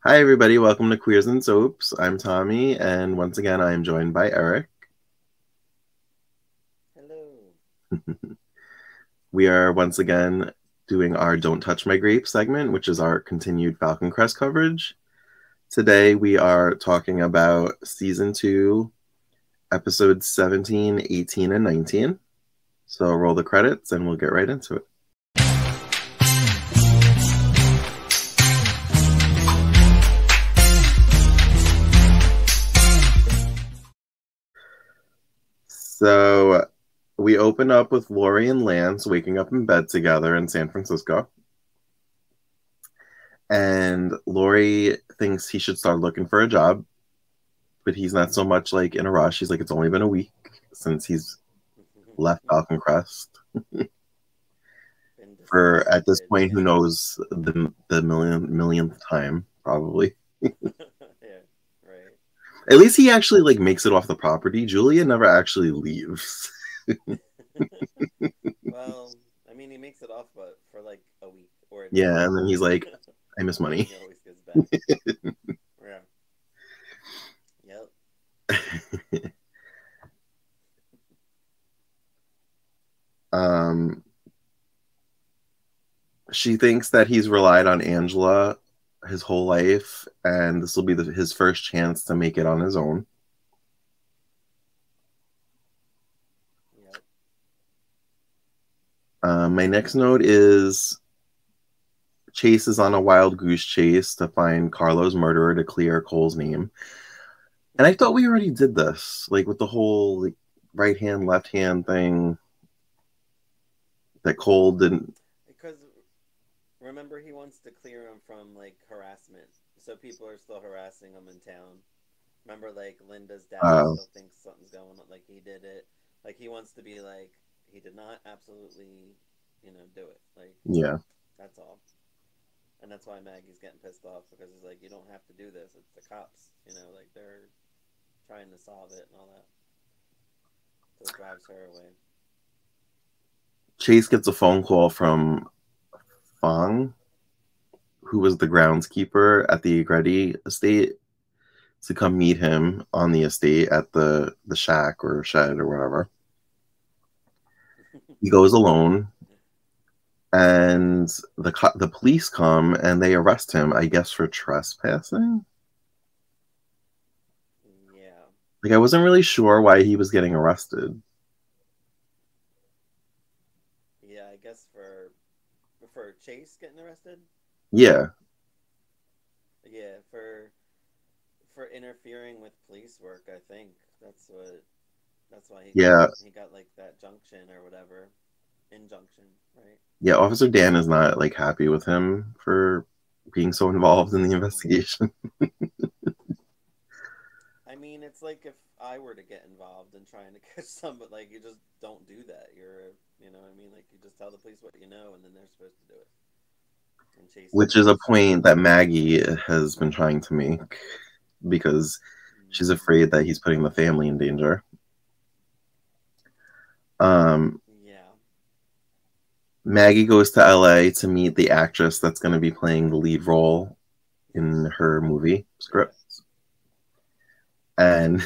Hi, everybody. Welcome to Queers and Soaps. I'm Tommy, and once again, I am joined by Eric. Hello. We are once again doing our Don't Touch My Grape segment, which is our continued Falcon Crest coverage. Today, we are talking about season 2, episodes 17, 18, and 19. So roll the credits, and we'll get right into it. So we open up with Lori and Lance waking up in bed together in San Francisco. And Lori thinks he should start looking for a job, but he's not so much like in a rush. He's like, it's only been a week since he's left Falcon Crest. Been For at this disgusted, point, who yeah. knows the millionth time, probably. Yeah, right. At least he actually like makes it off the property. Julia never actually leaves. Well, I mean, he makes it off, but for like a week or a day. Yeah, and then he's like, I miss And then money. he always gets back. Yeah. Yep. um, she thinks that he's relied on Angela his whole life, and this will be his first chance to make it on his own. Yep. My next note is Chase is on a wild goose chase to find Carlo's murderer to clear Cole's name. And I thought we already did this, like with the whole like right hand, left hand thing that Cole didn't. Because remember, he wants to clear him from like harassment. So people are still harassing him in town. Remember, like Linda's dad Uh, still thinks something's going on, like he did it. Like he wants to be like he did not absolutely, do it. Like yeah, that's all. And that's why Maggie's getting pissed off because it's like you don't have to do this. It's the cops, like they're trying to solve it and all that. So it drives her away. Chase gets a phone call from Fong, who was the groundskeeper at the Agretti estate, to come meet him on the estate at the shack or shed or whatever. He goes alone, and the police come and they arrest him, I guess, for trespassing. Yeah. Like I wasn't really sure why he was getting arrested. Yeah, I guess for Chase getting arrested. Yeah, Yeah, for interfering with police work. I think that's why yeah, he got like that junction or whatever injunction, right? yeah. Officer Dan is not like happy with him for being so involved in the investigation. I mean, it's like if I were to get involved in trying to catch somebody, like you just don't do that. What I mean? Like you just tell the police what you know, and then they're supposed to do it. And Chase is Which is a just, point that Maggie has been trying to make because she's mm, afraid that he's putting the family in danger. Um, yeah, Maggie goes to LA to meet the actress that's going to be playing the lead role in her movie yeah. script. And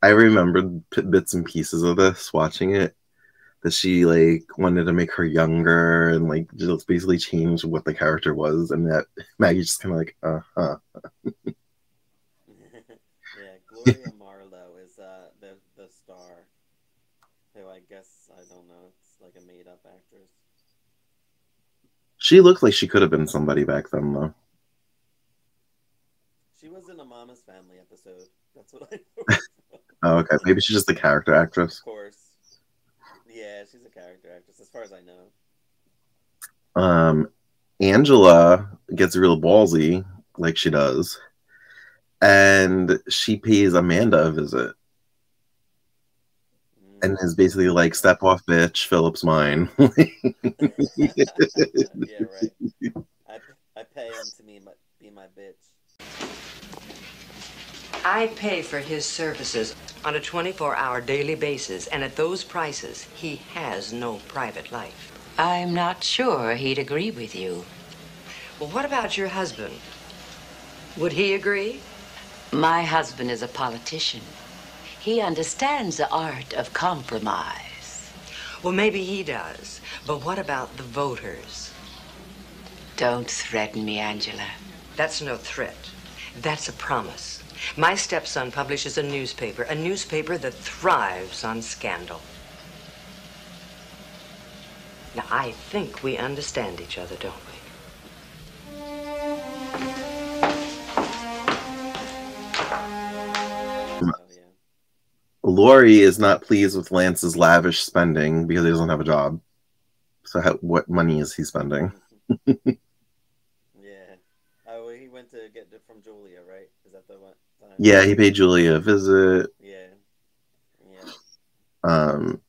I remembered bits and pieces of this watching it, that she like wanted to make her younger and like just basically change what the character was, and that Maggie just kind of like, uh-huh. Yeah, Gloria Marlowe is the star, who I guess I don't know. It's like a made up actress. She looked like she could have been somebody back then, though. She was in a Mama's Family episode. That's what I know. Oh, okay, maybe she's just a character Of actress. course. Yeah, she's a character actress, as far as I know. Um, Angela gets real ballsy, like she does, and she pays Amanda a visit, and is basically like, Yeah. "Step off, bitch. Philip's mine." Yeah, right. I pay him to be my bitch. I pay for his services on a 24-hour daily basis, and at those prices, he has no private life. I'm not sure he'd agree with you. Well, what about your husband? Would he agree? My husband is a politician. He understands the art of compromise. Well, maybe he does. But what about the voters? Don't threaten me, Angela. That's no threat. That's a promise. My stepson publishes a newspaper that thrives on scandal. Now, I think we understand each other, don't we? Lori is not pleased with Lance's lavish spending because he doesn't have a job. So what money is he spending? Yeah. Oh, well, he went to get it from Julia, right? Is that the one time? Yeah, he paid Julia a visit. Yeah. Yeah. And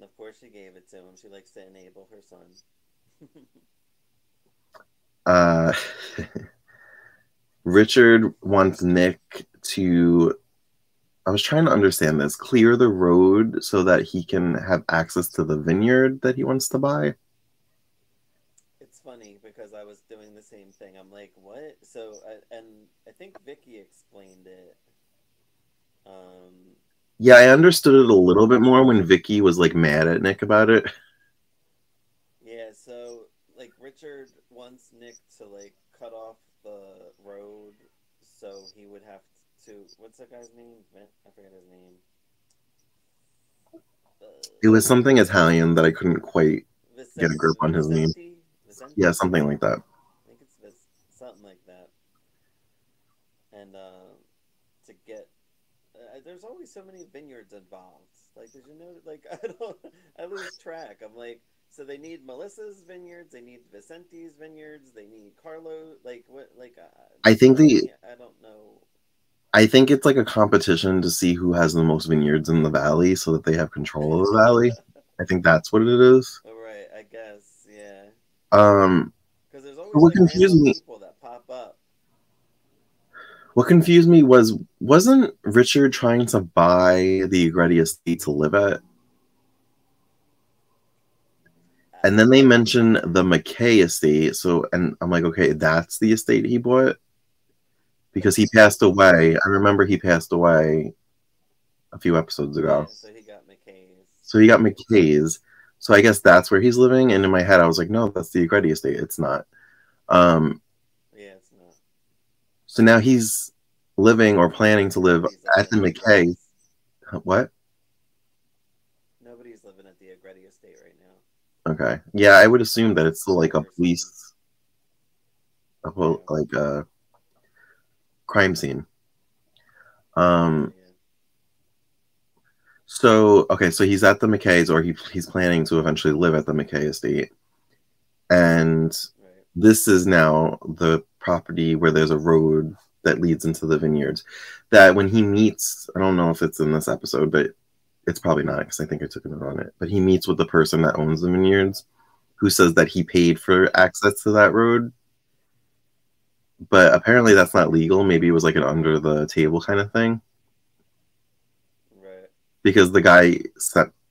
of course she gave it to him. She likes to enable her son. Richard wants Nick to, I was trying to understand this, clear the road so that he can have access to the vineyard that he wants to buy. It's funny because I was doing the same thing. I'm like, what? So, and I think Vicky explained it. Yeah, I understood it a little bit more when Vicky was like mad at Nick about it. Yeah, so like Richard wants Nick to like cut off the road so he would have to, what's that guy's name? I forget his name. It was something Italian that I couldn't quite get a grip on his name. Vicente? Yeah, something like that. I think it's something like that. And to get, there's always so many vineyards involved. Like, did you know? Like, I lose track. I'm like, so they need Melissa's vineyards, they need Vicente's vineyards, they need Carlo. Like what? Like I think I don't know. I think it's like a competition to see who has the most vineyards in the valley, so that they have control of the valley. I think that's what it is. Right. I guess. Yeah. Because there's always what like confused me, people that pop up. What confused me wasn't Richard trying to buy the Agretti estate to live at? And then they mention the McKay estate, and I'm like, okay, that's the estate he bought? Because he passed away. I remember he passed away a few episodes ago. Yeah, so he got McKay's. So he got McKay's. So I guess that's where he's living. And in my head, I was like, no, that's the Agretti estate. It's not. Yeah, it's not. So now he's living or planning to live at the McKay. What? Nobody's living at the Agretti estate right now. Okay. Yeah, I would assume that it's still like a police, like a crime scene. So okay, so he's at the McKays, or he's planning to eventually live at the McKay estate, and this is now the property where there's a road that leads into the vineyards. That when he meets, I don't know if it's in this episode, but it's probably not because I think I took a note on it. But he meets with the person that owns the vineyards, who says that he paid for access to that road. But apparently that's not legal. Maybe it was like an under the table kind of thing. Right. Because the guy,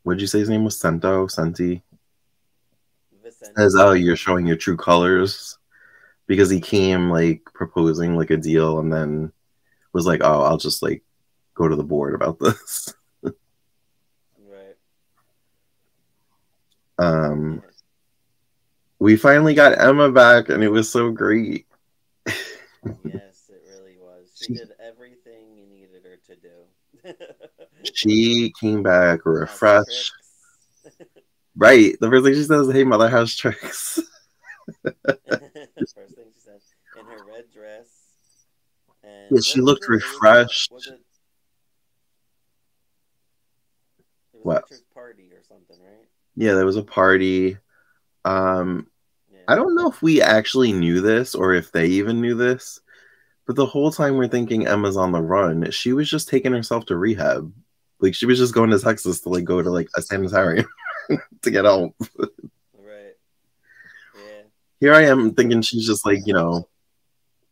what did you say his name was? Senti? Says, oh, you're showing your true colors. Because he came like proposing like a deal and then was like, oh, I'll just like go to the board about this. Right. We finally got Emma back and it was so great. Yes, it really was. She did everything you needed her to do. She came back refreshed. Right. The first thing she says, hey, mother, how's tricks? First thing she said. In her red dress. And yeah, she looked refreshed. It was what? Richard's party or something, right? Yeah, there was a party. I don't know if we actually knew this or if they even knew this, but the whole time we're thinking Emma's on the run, she was just taking herself to rehab. Like, she was just going to Texas to like go to like a sanitarium to get help. Right. Yeah. Here I am thinking she's just like, you know,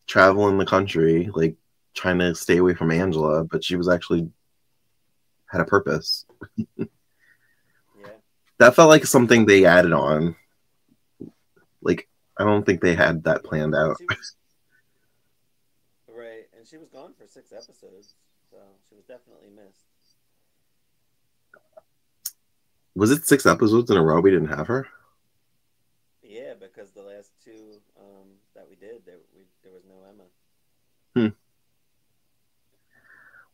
traveling the country, like trying to stay away from Angela, but she was actually had a purpose. Yeah. That felt like something they added on. Like, I don't think they had that planned out. Right. and she was gone for 6 episodes, so she was definitely missed. Was it 6 episodes in a row we didn't have her? Yeah, because the last two that we did, there was no Emma. Hmm.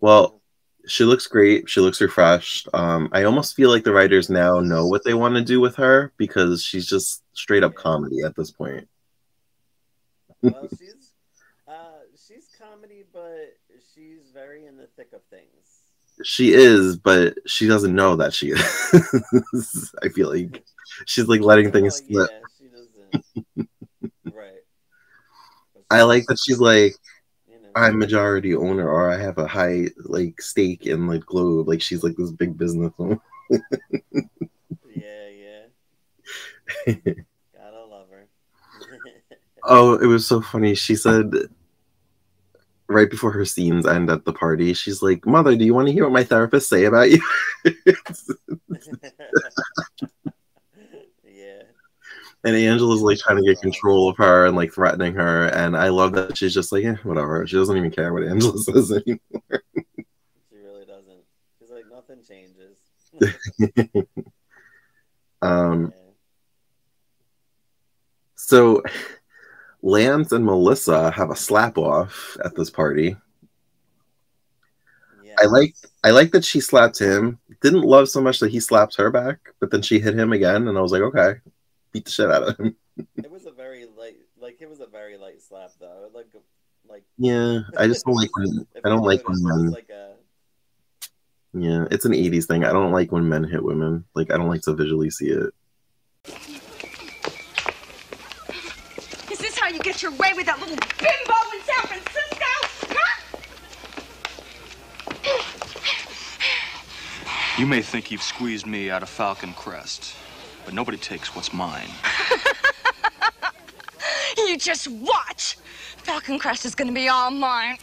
Well, Yeah. she looks great. She looks refreshed. I almost feel like the writers now know what they want to do with her because she's just straight up Yeah. comedy at this point. Well, she's comedy, but she's very in the thick of things. She is, but she doesn't know that she is. I feel like she's like letting Well, things slip. yeah, she doesn't. Right. But I like that she's like, you know, I'm majority owner or I have a high like stake in like Globe. Like she's like this big business woman. yeah, yeah. Gotta love her. Oh, it was so funny. She said right before her scenes end at the party, she's like, "Mother, do you want to hear what my therapist say about you?" Yeah. And Angela's Yeah, like trying to those get are control awesome. of her and like threatening her. And I love that she's just like, whatever. She doesn't even care what Angela says anymore. She really doesn't. She's like, nothing changes. um, Yeah. so Lance and Melissa have a slap off at this party. I like Yes. I like that she slapped him. Didn't love so much that he slapped her back, but then she hit him again, and I was like, okay, beat the shit out of him. It was a very light, like it was a very light slap though. Like Yeah, I just it don't like was. when If I you don't like notice, when it was men. like a. Yeah, it's an '80s thing. I don't like when men hit women. Like I don't like to visually see it. Is this how you get your way with that little bimbo in San Francisco? Huh? You may think you've squeezed me out of Falcon Crest, but nobody takes what's mine. You just watch. Falcon Crest is gonna be all mine.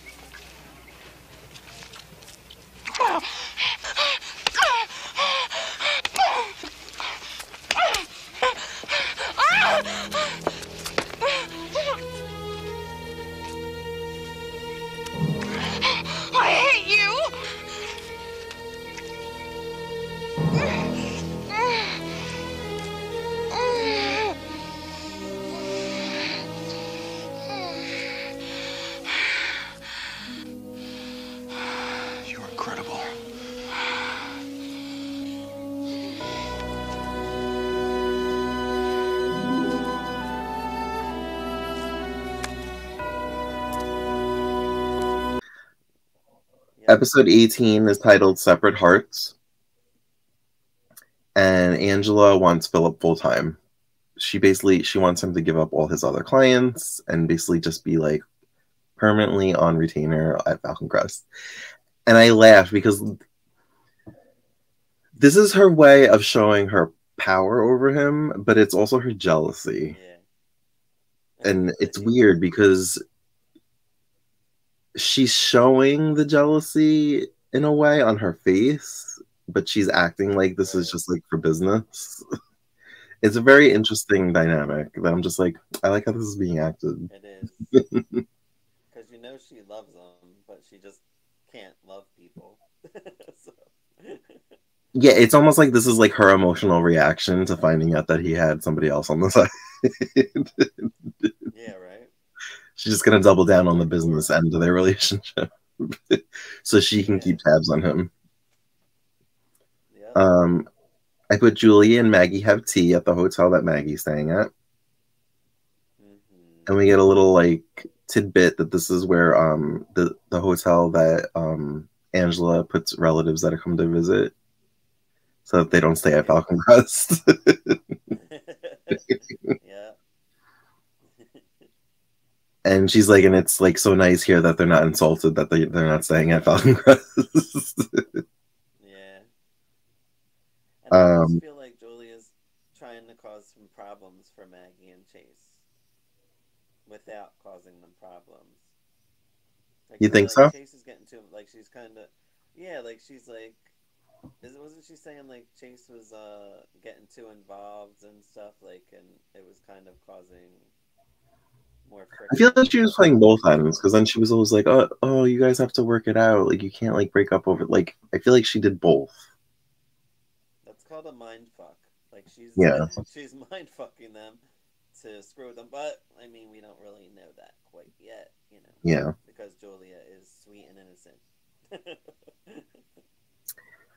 I hate you. You're incredible. Yep. Episode 18 is titled "Separate Hearts," and Angela wants Philip full time. She wants him to give up all his other clients and basically just be like permanently on retainer at Falcon Crest. And I laugh because this is her way of showing her power over him, but it's also her jealousy. Yeah. And it's weird because she's showing the jealousy in a way on her face, but she's acting like this is Right. just like for business. It's a very interesting dynamic that I'm just like, I like how this is being acted. It is. Because you know she loves them, but she just can't love people. So. Yeah, it's almost like this is like her emotional reaction to finding out that he had somebody else on the side. Yeah, right. She's just gonna double down on the Hardcore. business end of their relationship so she can Yeah. keep tabs on him. Yep. Um, I put Julie and Maggie have tea at the hotel that Maggie's staying at, and we get a little like tidbit that this is where the hotel that Angela puts relatives that come to visit, so that they don't stay at Yeah. Falcon Crest. Yeah. And she's like, and it's like so nice here that they're not insulted that they're not staying at Falcon Crest. Yeah. And I almost um, feel like Julia's trying to cause some problems for Maggie and Chase without causing them problems. Like, you cause think like so? Chase is getting to like she's kind of, yeah, like she's like, wasn't she saying like Chase was getting too involved and stuff like, and it was kind of causing more I feel friction. like she was playing both ends because then she was always like, oh, you guys have to work it out. Like, you can't like break up over. Like, I feel like she did both. That's called a mind fuck. Like Yeah, she's mind fucking them to screw them. But I mean, we don't really know that quite yet, you know, yeah. because Julia is sweet and innocent.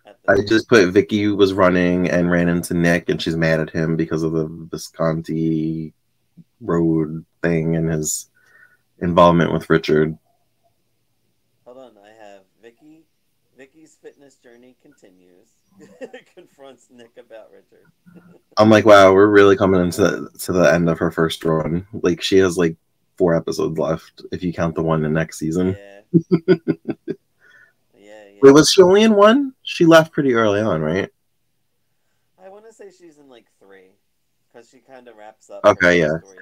At I this just point, put Vicky was running and ran into Nick, and she's mad at him because of the Visconti road thing and his involvement with Richard. hold on. I have Vicky. Vicky's fitness journey continues. Confronts Nick about Richard. I'm like, wow, we're really coming into the end of her first run. Like, she has like 4 episodes left if you count the one in next season. Yeah, yeah, Wait, yeah. was she only in one? She left pretty early on, right? I want to say she's in like 3, because she kind of wraps up her Okay, main yeah. storyline.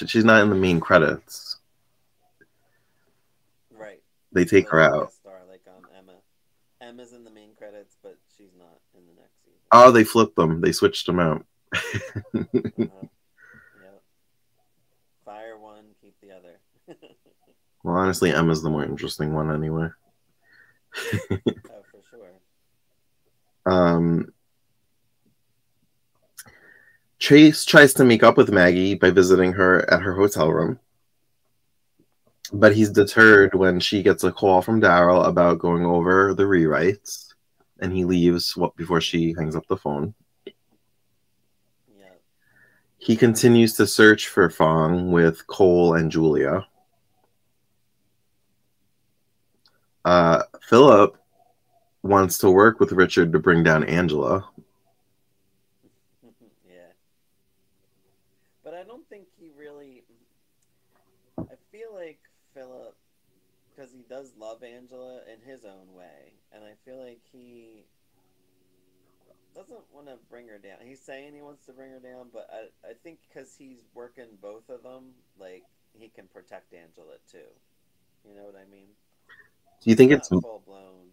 She's not in the main credits. Right. They She's take like her a out. guest star, like Emma. Emma's in the main credits, but she's not in the next season. Oh, they flipped them. They switched them out. Uh-huh. Yep. Fire one, keep the other. Well, honestly, Emma's the more interesting one anyway. Oh, for sure. Um, Chase tries to make up with Maggie by visiting her at her hotel room, but he's deterred when she gets a call from Daryl about going over the rewrites, and he leaves before she hangs up the phone. Yep. He continues to search for Fong with Cole and Julia. Philip wants to work with Richard to bring down Angela. Yeah. But I don't think he really. I feel like Philip, because he does love Angela in his own way, and I feel like he doesn't want to bring her down. He's saying he wants to bring her down, but I think because he's working both of them, like, he can protect Angela too. You know what I mean? Do you He's think it's not full blown.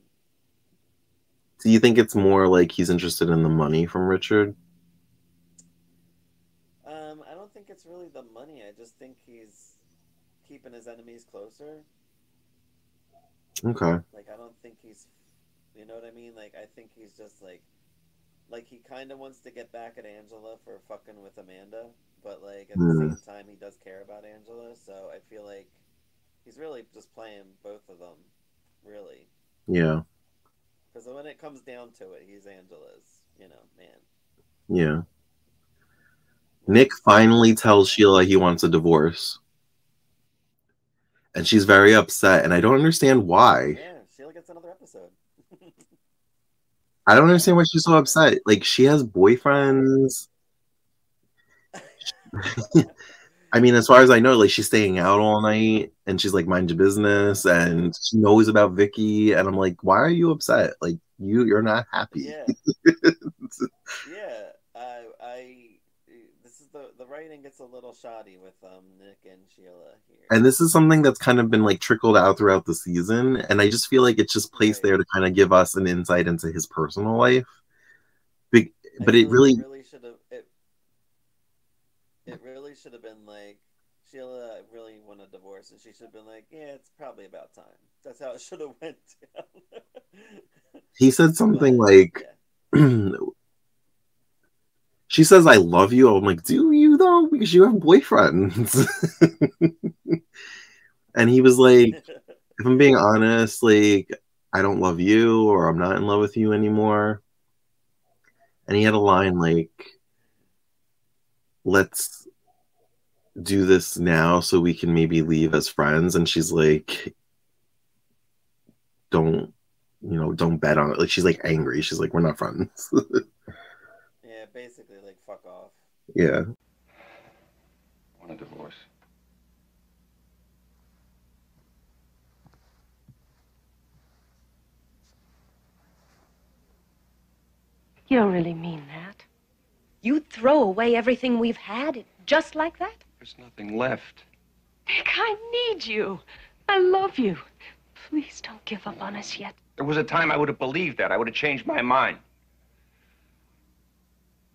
Do you think it's more like he's interested in the money from Richard? I don't think it's really the money. I just think he's keeping his enemies closer. Okay. Like, I don't think he's, you know what I mean? Like, I think he's just like he kind of wants to get back at Angela for fucking with Amanda, but like at the Hmm. same time he does care about Angela, so I feel like he's really just playing both of them, really. Yeah. Because when it comes down to it, he's Angela's, man. Yeah. When Nick he's talking finally to tells Julia. Sheila he wants a divorce, and she's very upset, and I don't understand why. Yeah, Sheila gets another episode. I don't Yeah, understand why she's so upset. Like, she has well, boyfriends. I mean, as far as I know, like, she's staying out all night, and she's like, mind your business, and she knows about Vicky, and I'm like, why are you upset? Like, you're not happy. yeah, yeah. This is the writing gets a little shoddy with Nick and Sheila here. And this is something that's kind of been like trickled out throughout the season, and I just feel like it's just placed Right. there to kind of give us an insight into his personal life. I But feel it like really, it really should have been like, Sheila, I really want a divorce, and she should have been like, yeah, it's probably about time. That's how it should have went down. he said something But like, yeah, she says, I love you. I'm like, do you though? Because you have boyfriends. And he was like, if I'm being honest, like, I don't love you, or I'm not in love with you anymore. And he had a line like, let's do this now so we can maybe leave as friends. And she's like, don't, don't bet on it. Like, she's like angry. She's like, we're not friends. yeah, basically like fuck off. Yeah. Want a divorce? You don't really mean that. You'd throw away everything we've had just like that? There's nothing left. Nick, I need you. I love you. Please don't give up on us yet. There was a time I would have believed that. I would have changed my mind.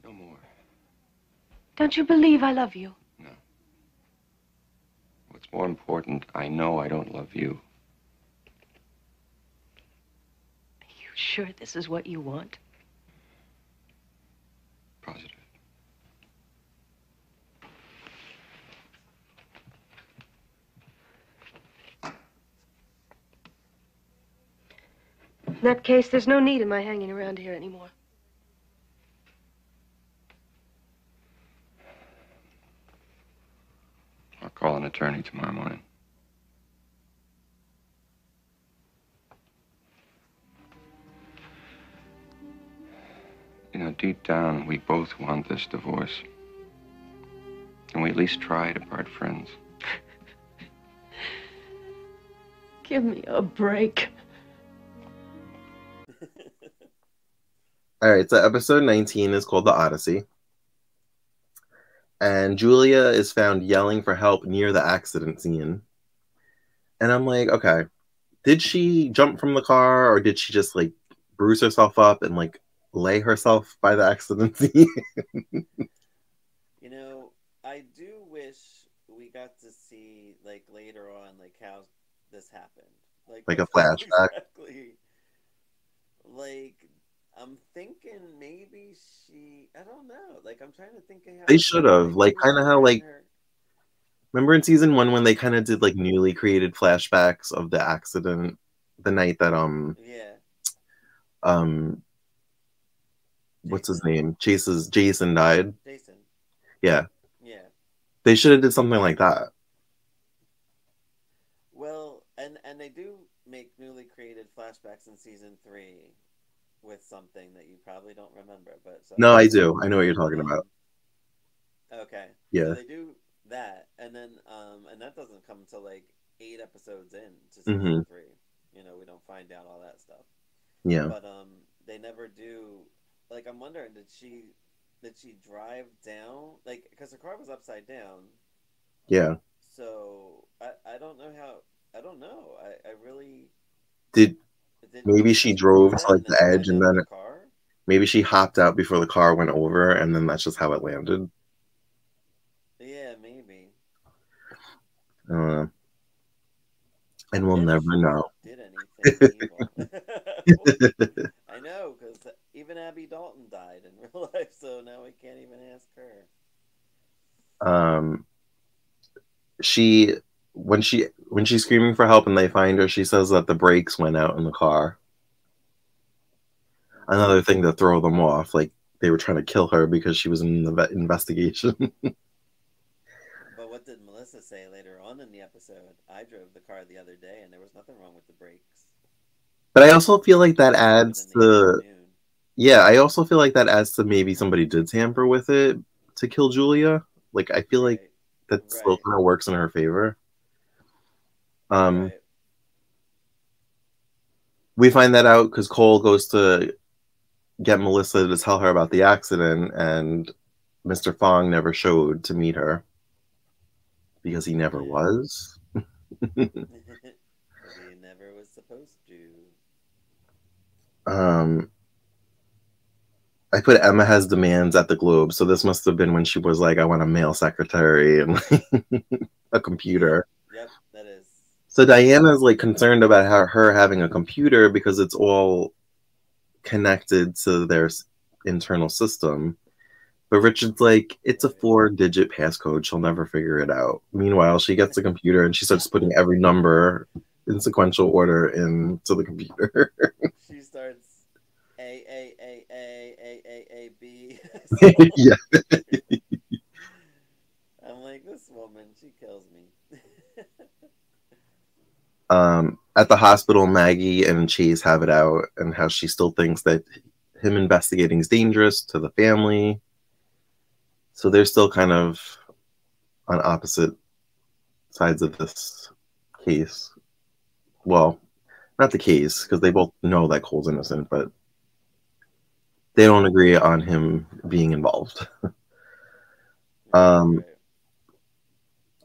No more. Don't you believe I love you? No. More important, I know I don't love you. Are you sure this is what you want? Positive. In that case, there's no need in my hanging around here anymore. I'll call an attorney tomorrow morning. You know, deep down, we both want this divorce. Can we at least try to part friends? Give me a break. All right, so episode 19 is called The Odyssey. And Julia is found yelling for help near the accident scene. And I'm like, okay, did she jump from the car or did she just like bruise herself up and like lay herself by the accident scene? You know, I do wish we got to see like later on like how this happened. Like a what flashback. exactly. Like I'm thinking maybe I don't know. Like I'm trying to think of how They should have. maybe Like it was kind of how during like her. remember in season 1 when they kind of did like newly created flashbacks of the accident the night that Yeah, um what's his Jason. name? Jason died. Jason. Yeah. Yeah. They should have did something like that. Well, and they do make newly created flashbacks in season 3 with something that you probably don't remember, but so No, I'll I just do. I know what you're talking about. okay. So Yeah. they do that, and then and that doesn't come until like 8 episodes in to Mm-hmm. season 3. You know, we don't find out all that stuff. Yeah. But they never do. Like, I'm wondering, did she drive down? Like, because the car was upside down. Yeah. So I don't know how. I don't know. I really Did maybe did she she do drove to that like and then the edge slide and out of then the car? maybe she hopped out before the car went over and then that's just how it landed. Yeah, maybe. Uh, and we'll If never she know. did anything evil. I know, because even Abby Dalton died in real life, so now we can't even ask her. um, she when she's screaming for help and they find her, she says that the brakes went out in the car. Another thing to throw them off, like they were trying to kill her because she was in the investigation. But what did Melissa say later on in the episode? I drove the car the other day and there was nothing wrong with the brakes. But I also feel like that She drove it adds in the to afternoon. yeah, I also feel like that adds to maybe somebody did tamper with it to kill Julia. Like I feel like Right. that still Right. kind of works in her favor. Um, Right. we find that out because Cole goes to get Melissa to tell her about the accident, and Mr. Fong never showed to meet her because he never Yeah. was. Because he never was supposed to. um, I put Emma has demands at the Globe, so this must have been when she was like, "I want a male secretary and a Yep. computer." Yep. That is. So Diana's like concerned about her having a computer because it's all connected to their internal system. But Richard's like, it's a Right. 4-digit passcode. She'll never figure it out. Meanwhile, she gets the computer and she starts putting every number in sequential order into the computer. She starts A Yeah. I'm like, this woman, she kills me. At the hospital, Maggie and Chase have it out and how she still thinks that him investigating is dangerous to the family. So they're still kind of on opposite sides of this case. Well, not the case, because they both know that Cole's innocent, but they don't agree on him being involved. Right, Um, right.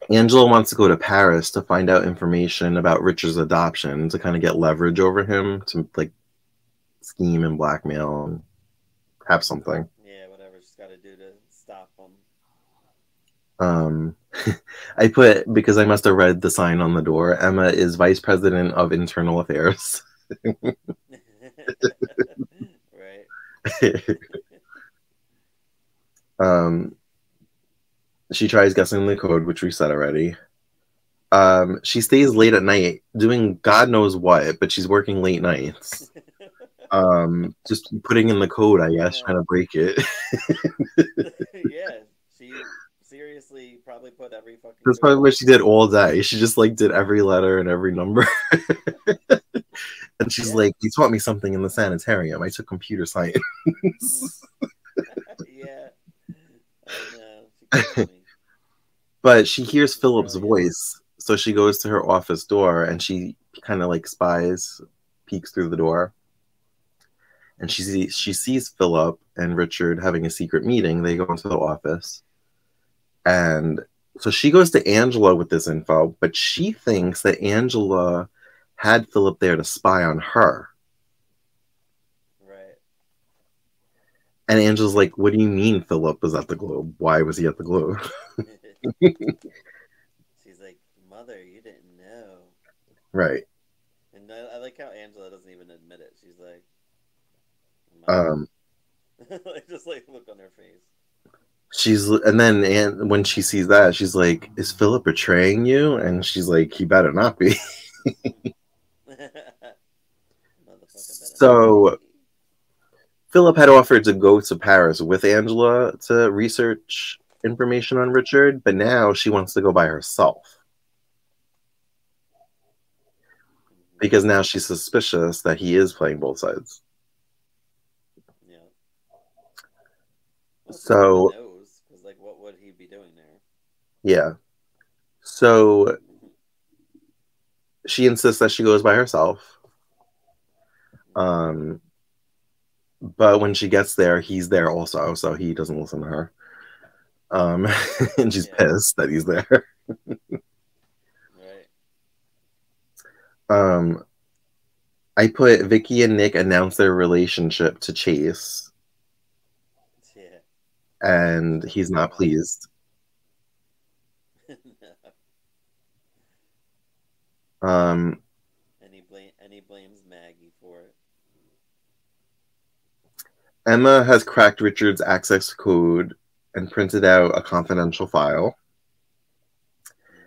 Angela wants to go to Paris to find out information about Richard's adoption to kind of get leverage over him to like scheme and blackmail and have something. Yeah, whatever she's got to do to stop them. I put, because I must have read the sign on the door, Emma is Vice President of Internal Affairs. Right. um, she tries guessing the code, which we said already. She stays late at night doing God knows what, but she's working late nights. Just putting in the code, I guess, trying to break it. Yeah, she seriously probably put every fucking. That's probably what she did all day. She just like did every letter and every number. And she's like, "You taught me something in the sanitarium. I took computer science." Yeah, I know. But she hears Philip's voice, so she goes to her office door and she kind of like peeks through the door, and she sees Philip and Richard having a secret meeting. They go into the office, and so she goes to Angela with this info, but she thinks that Angela had Philip there to spy on her. Right. And Angela's like, "What do you mean Philip was at the Globe? Why was he at the Globe?" She's like, "Mother, you didn't know." Right. And I like how Angela doesn't even admit it. She's like, like, just like look on her face. And then when she sees that, she's like, "Is Philip betraying you?" And she's like, "He better not be." So Philip had offered to go to Paris with Angela to research information on Richard, but now she wants to go by herself. Because now she's suspicious that he is playing both sides. Yeah. Well, so knows, because like, what would he be doing there? Yeah. So she insists that she goes by herself. But when she gets there, he's there also, so he doesn't listen to her. And she's pissed that he's there. Right. I put Vicky and Nick announce their relationship to Chase. Yeah. And he's not pleased. And he blames Maggie for it. Emma has cracked Richard's access code and printed out a confidential file.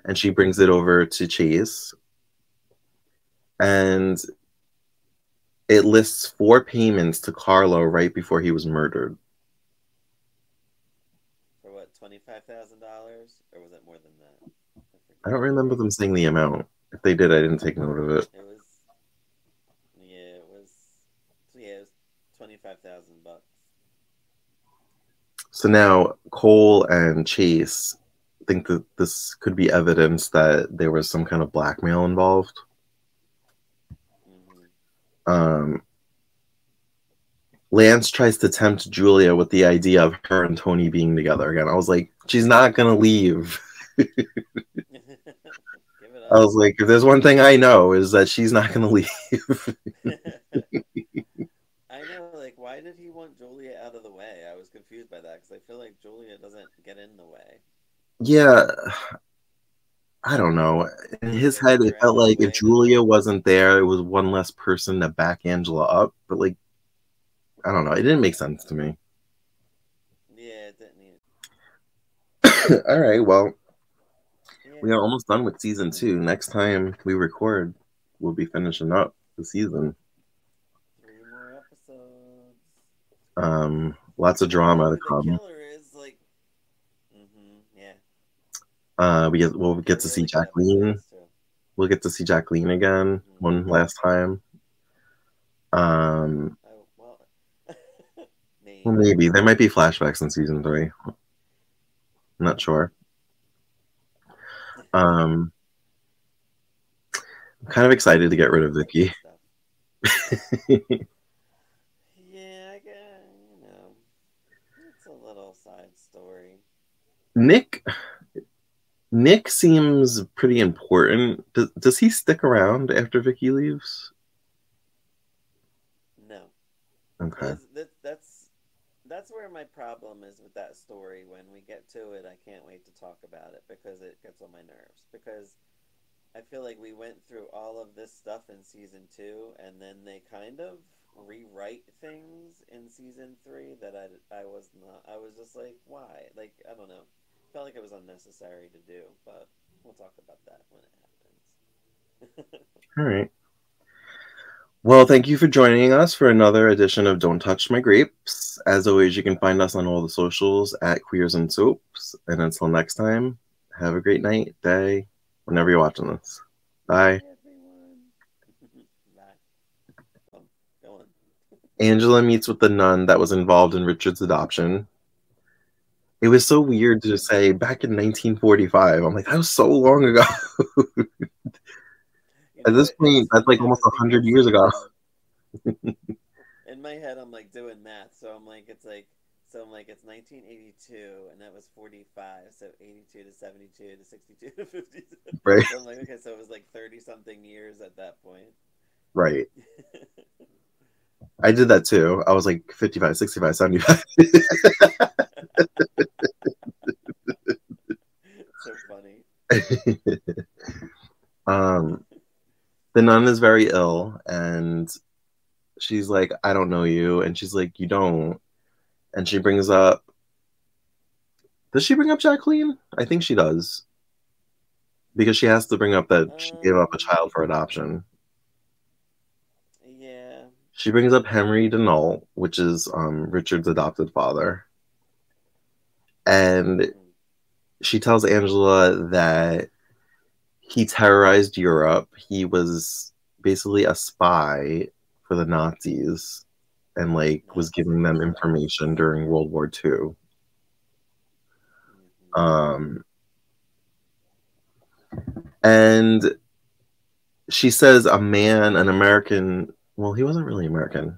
And she brings it over to Chase. And it lists 4 payments to Carlo right before he was murdered. For what, $25,000? Or was it more than that? I don't remember them saying the amount. If they did, I didn't take note of it. It was 25,000 bucks. So now Cole and Chase think that this could be evidence that there was some kind of blackmail involved. Lance tries to tempt Julia with the idea of her and Tony being together again. I was like, she's not gonna leave. I was like, if there's one thing I know is that she's not gonna leave. I know, like, why did he want Julia out of the way? I was confused by that because I feel like Julia doesn't get in the way. Yeah, I don't know. In his head, it felt like if Julia wasn't there, it was one less person to back Angela up. But like, I don't know. It didn't make sense to me. Yeah, it didn't. All right, well, we are almost done with season 2. Next time we record, we'll be finishing up the season. 3 more episodes. Lots of drama to come. The killer is like, yeah. We'll get to see Jacqueline. We'll get to see Jacqueline again one last time. Well, maybe there might be flashbacks in season 3. I'm not sure. I'm kind of excited to get rid of Vicky. Yeah, I guess, it's a little side story. Nick seems pretty important. Does he stick around after Vicky leaves? No. Okay. That That's where my problem is with that story. When we get to it, I can't wait to talk about it because it gets on my nerves. Because I feel like we went through all of this stuff in season 2, and then they kind of rewrite things in season 3 that I was not. I was just like, why? Like, I don't know. Felt like it was unnecessary to do, but we'll talk about that when it happens. All right. Well, thank you for joining us for another edition of Don't Touch My Grapes. As always, you can find us on all the socials at Queers and Soaps. And until next time, have a great night, day, whenever you're watching this. Bye. Bye, everyone. Bye. Go on. Angela meets with the nun that was involved in Richard's adoption. It was so weird to just say back in 1945. I'm like, that was so long ago. At this point, that's like almost 100 years ago. In my head, I'm like doing math, so I'm like, it's 1982, and that was 45, so 82 to 72 to 62 to 52. Right. So I'm like, okay, so it was like 30-something years at that point. Right. I did that too. I was like 55, 65, 75. So funny. The nun is very ill, and she's like, I don't know you. And she's like, you don't. And she brings up, does she bring up Jacqueline? I think she does. Because she has to bring up that she gave up a child for adoption. Yeah. She brings up Henry Denault, which is Richard's adopted father. And she tells Angela that he terrorized Europe. He was basically a spy for the Nazis and like was giving them information during World War II. And she says an American, well, he wasn't really American.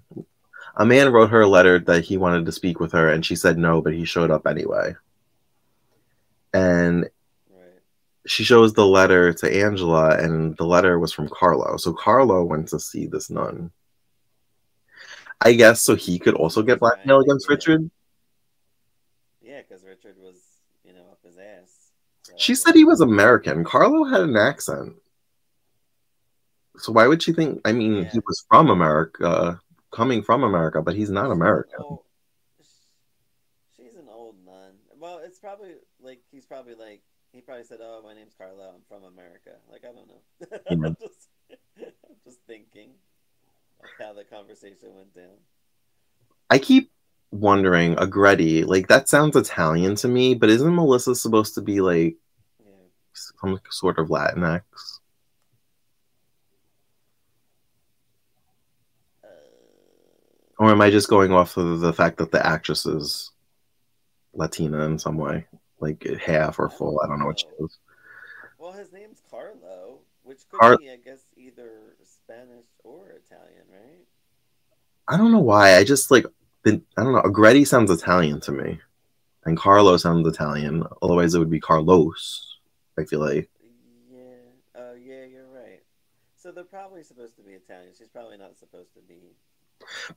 A man wrote her a letter that he wanted to speak with her, and she said no, but he showed up anyway. And she shows the letter to Angela, and the letter was from Carlo. So Carlo went to see this nun. I guess so he could also get blackmail against Richard. Yeah, because Richard was, up his ass. So, she said he was American. Carlo had an accent. So why would she think? I mean, he was from America, coming from America, but he's not American. She's an old nun. Well, it's probably like he probably said, "Oh, my name's Carlo. I'm from America." Like, I don't know. I'm just thinking of how the conversation went down. I keep wondering, Agretti, like that sounds Italian to me, but isn't Melissa supposed to be like some sort of Latinx? Or am I just going off of the fact that the actress is Latina in some way? Like half or full? I don't know what she is. Well, his name's Carlo, which could be, I guess, either Spanish or Italian, right? I don't know why. I just like, I don't know. Agretti sounds Italian to me. And Carlo sounds Italian. Otherwise, it would be Carlos, I feel like. Yeah. Oh, yeah, you're right. So they're probably supposed to be Italian. She's probably not supposed to be.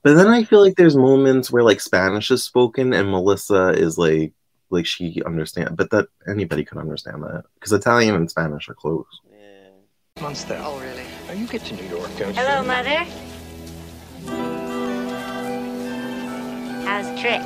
But then I feel like there's moments where like Spanish is spoken and Melissa is like she understands, but that anybody could understand that because Italian and Spanish are close. Yeah. Months there. Oh, really? Now you get to New York, don't you? Hello, Mother. How's Trix?